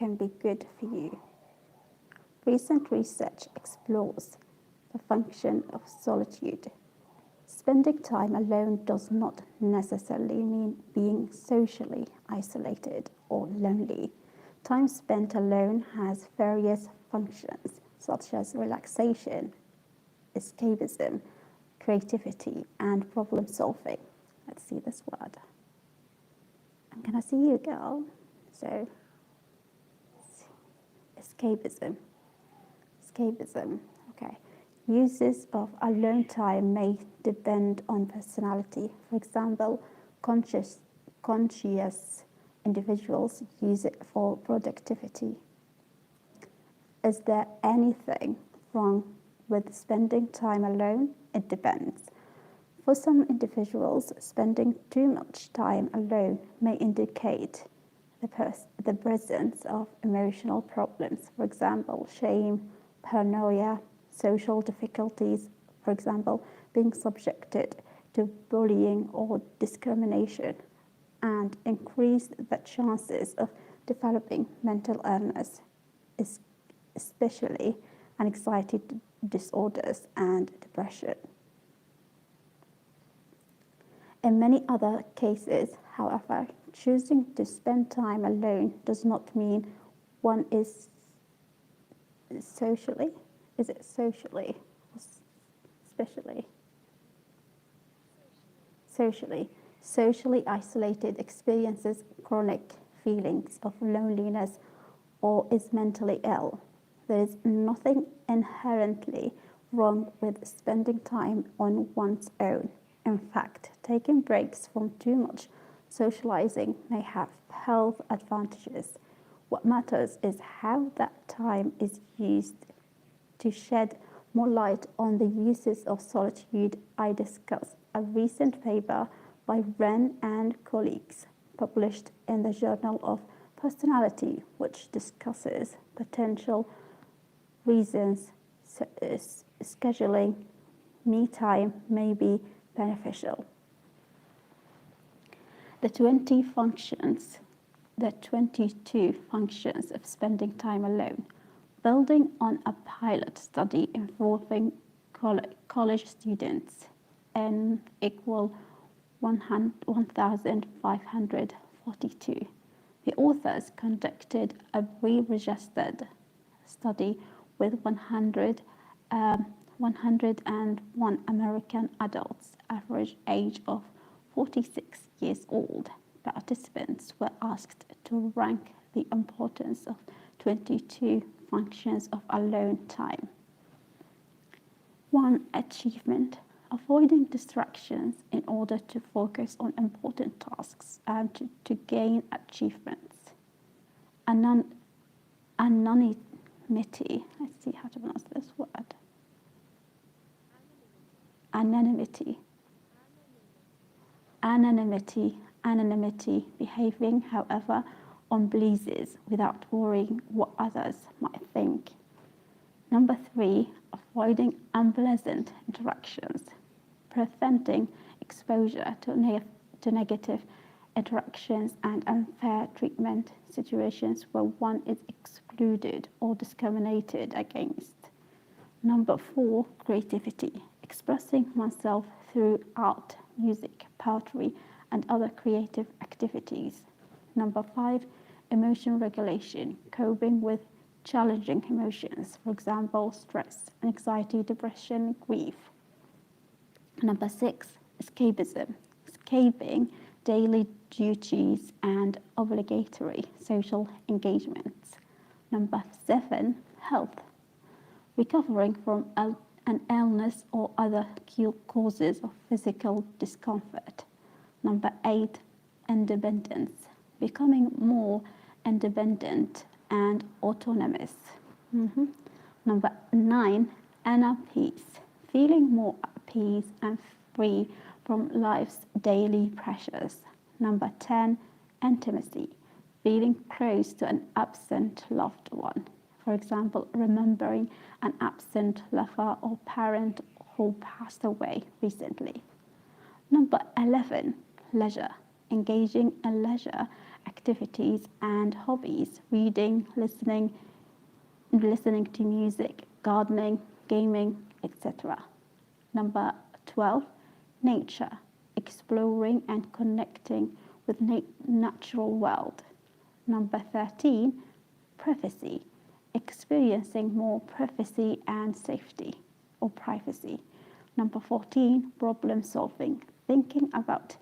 can be good for you. Recent research explores the function of solitude. Spending time alone does not necessarily mean being socially isolated or lonely. Time spent alone has various functions, such as relaxation, escapism, creativity, and problem solving. Let's see this word. I'm gonna see you, girl. So, escapism. Okay. Uses of alone time may depend on personality. For example, conscious individuals use it for productivity. Is there anything wrong with spending time alone? It depends. For some individuals, spending too much time alone may indicate the presence of emotional problems. For example, shame, paranoia, social difficulties, for example, being subjected to bullying or discrimination, and increase the chances of developing mental illness, especially anxiety disorders and depression. In many other cases, however, choosing to spend time alone does not mean one is socially isolated, experiences chronic feelings of loneliness, or is mentally ill. There is nothing inherently wrong with spending time on one's own. In fact, taking breaks from too much socializing may have health advantages. What matters is how that time is used. To shed more light on the uses of solitude, I discuss a recent paper by Wren and colleagues published in the Journal of Personality, which discusses potential reasons scheduling me time may be beneficial. The 22 functions of spending time alone, building on a pilot study involving college students, N equal 1,542. The authors conducted a re-registered study with 101 American adults, average age of 46 years old. Participants were asked to rank the importance of 22 functions of alone time. 1. Achievement. Avoiding distractions in order to focus on important tasks and to gain achievements. Anonymity. Let's see how to pronounce this word. Anonymity, behaving, however, on blizzes without worrying what others might think. 3, avoiding unpleasant interactions, preventing exposure to negative interactions and unfair treatment situations where one is excluded or discriminated against. 4, creativity, expressing oneself through art, music, poetry, and other creative activities. 5, emotion regulation, coping with challenging emotions, for example, stress, anxiety, depression, grief. 6, escapism, escaping daily duties and obligatory social engagements. 7, health, recovering from an illness or other causes of physical discomfort. 8, independence, becoming more independent and autonomous. 9, inner peace, feeling more at peace and free from life's daily pressures. 10, intimacy, feeling close to an absent loved one. For example, remembering an absent lover or parent who passed away recently. 11, leisure, engaging in leisure activities and hobbies, reading, listening to music, gardening, gaming, etc. Number 12, nature, exploring and connecting with natural world. Number 13, privacy, experiencing more privacy and safety or privacy. Number 14, problem solving, thinking about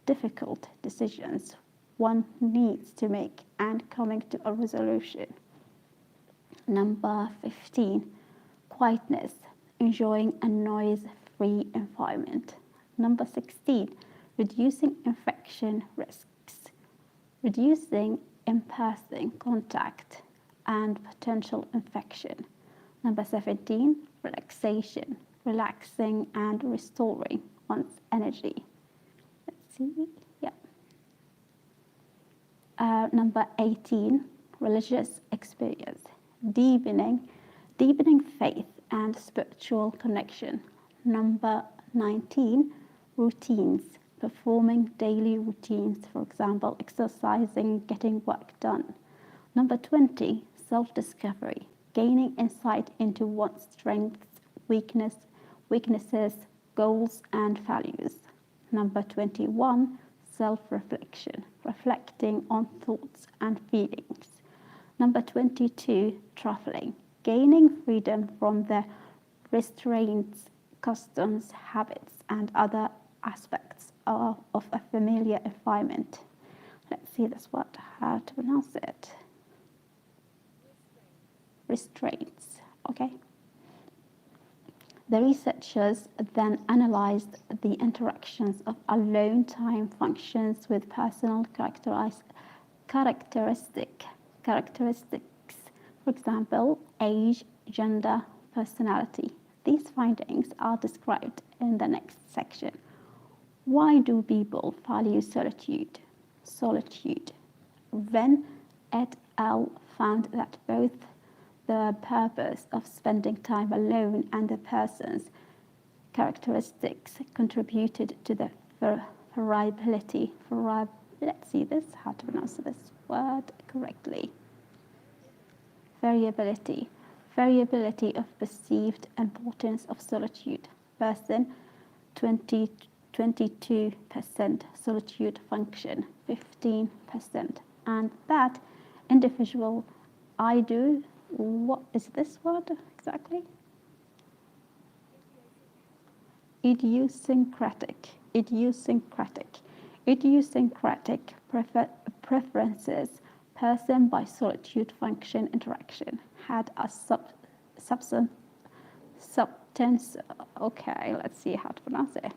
difficult decisions one needs to make and coming to a resolution. Number 15, quietness, enjoying a noise-free environment. Number 16, reducing infection risks, reducing in-person contact and potential infection. Number 17, relaxation, relaxing and restoring one's energy. Let's see, yeah. Number 18, religious experience, deepening faith and spiritual connection. Number 19, routines, performing daily routines, for example, exercising, getting work done. Number 20, self-discovery, gaining insight into one's strengths, weaknesses, goals, and values. Number 21, self-reflection, reflecting on thoughts and feelings. Number 22, traveling, gaining freedom from the restraints, customs, habits, and other aspects of a familiar environment. Let's see this word, how to pronounce it. Restraints, okay. The researchers then analyzed the interactions of alone time functions with personal characteristics, for example, age, gender, personality. These findings are described in the next section. Why do people value solitude? Venn et al. Found that both the purpose of spending time alone and the person's characteristics contributed to the variability. Let's see this, how to pronounce this word correctly. Variability of perceived importance of solitude. Person, 22% solitude function, 15%. And that individual, I do, what is this word exactly? Idiosyncratic preferences, person by solitude function interaction, had a substance, okay, let's see how to pronounce it.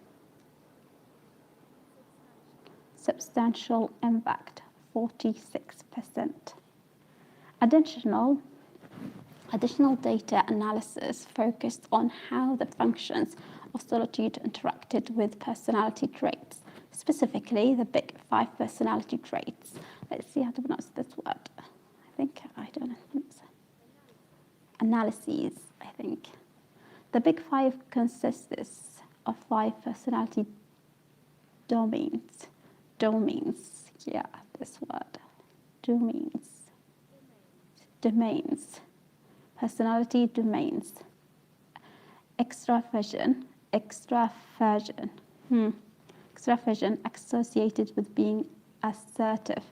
Substantial impact, 46%. Additional data analysis focused on how the functions of solitude interacted with personality traits, specifically the big 5 personality traits. Let's see how to pronounce this word. I don't know. Analyses, I think. The big 5 consists of 5 personality domains. Yeah, this word. Domains. Personality domains. Extraversion associated with being assertive,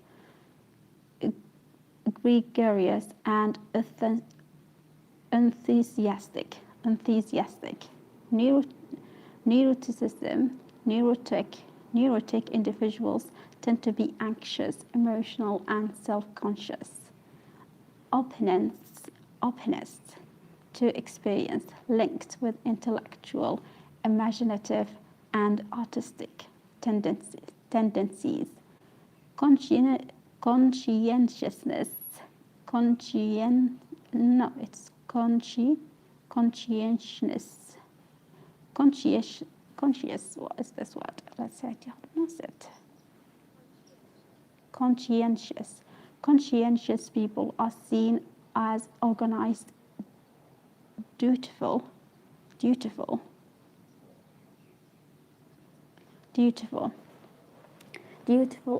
gregarious, and enthusiastic. Neurotic individuals tend to be anxious, emotional, and self-conscious. Openness to experience linked with intellectual, imaginative, and artistic tendencies. Conscientiousness. Conscious, what is this word? Let's say, how to pronounce it? Conscientious people are seen as organized, dutiful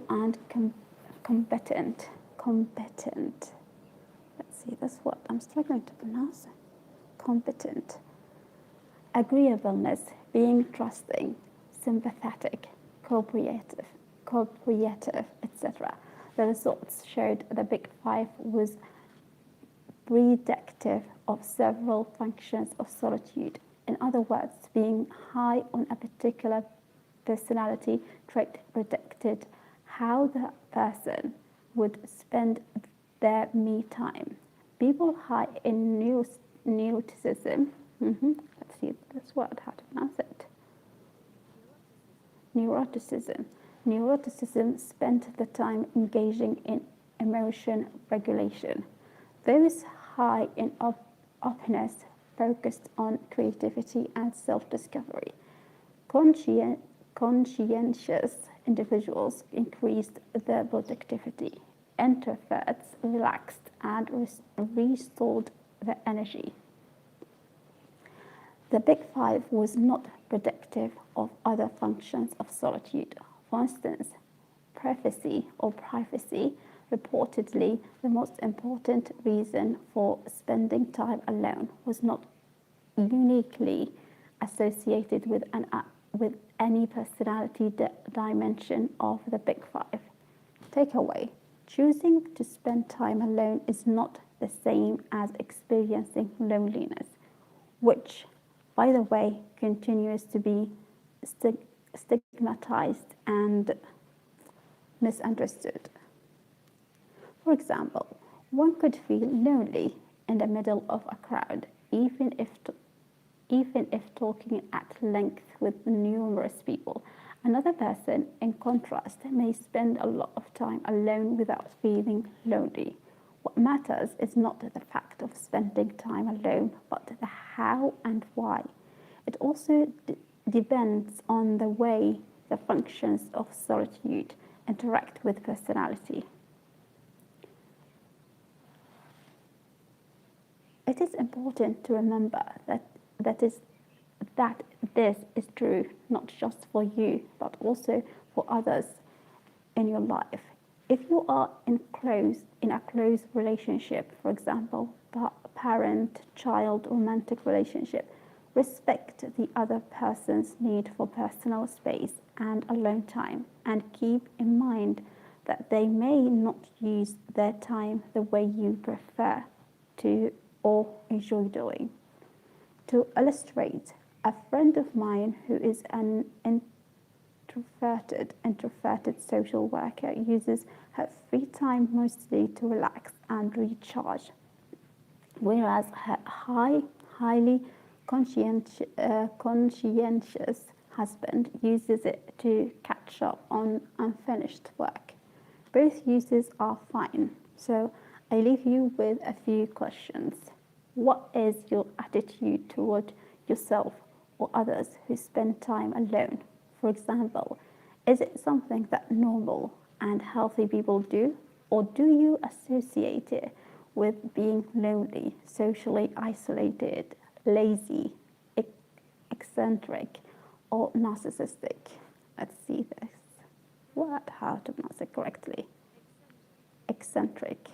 and Competent. Let's see this word. I'm struggling to pronounce it. Competent. Agreeableness, being trusting, sympathetic, cooperative, etc. The results showed the Big Five was predictive of several functions of solitude. In other words, being high on a particular personality trait predicted how the person would spend their me time. People high in neuroticism, let's see this word, how to pronounce it. Neuroticism spent the time engaging in emotion regulation. Those high in openness focused on creativity and self-discovery. Conscientious individuals increased their productivity. Introverts relaxed and restored their energy. The Big Five was not predictive of other functions of solitude. For instance, privacy, reportedly the most important reason for spending time alone, was not uniquely associated with any personality dimension of the Big Five. Takeaway: choosing to spend time alone is not the same as experiencing loneliness, which, by the way, continues to be stigmatized and misunderstood. For example, one could feel lonely in the middle of a crowd, even if talking at length with numerous people. Another person, in contrast, may spend a lot of time alone without feeling lonely. What matters is not the fact of spending time alone, but the how and why. It also depends on the way the functions of solitude interact with personality. It is important to remember that this is true not just for you, but also for others in your life. If you are in a close relationship, for example, parent-child romantic relationship, respect the other person's need for personal space and alone time, and keep in mind that they may not use their time the way you prefer to or enjoy doing. To illustrate, a friend of mine who is an introverted social worker uses her free time mostly to relax and recharge, whereas her highly conscientious husband uses it to catch up on unfinished work. Both uses are fine, so I leave you with a few questions. What is your attitude toward yourself or others who spend time alone? For example, is it something that normal and healthy people do? Or do you associate it with being lonely, socially isolated, lazy, eccentric, or narcissistic? Let's see this word, how to pronounce it correctly. Eccentric.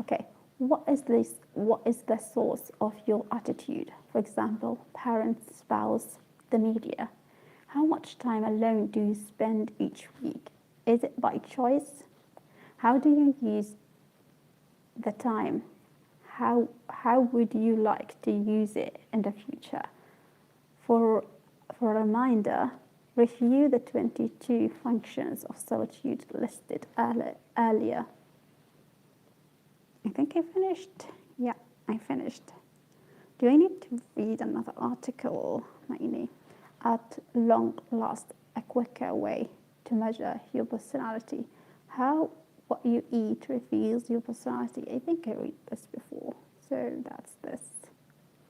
Okay. What is the source of your attitude? For example, parents, spouse, the media. How much time alone do you spend each week? Is it by choice? How do you use the time? How would you like to use it in the future? For a reminder, review the 22 functions of solitude listed earlier. I think I finished. Yeah, I finished. Do I need to read another article, Naini? At long last, a quicker way to measure your personality. How what you eat reveals your personality. I think I read this before, so that's this.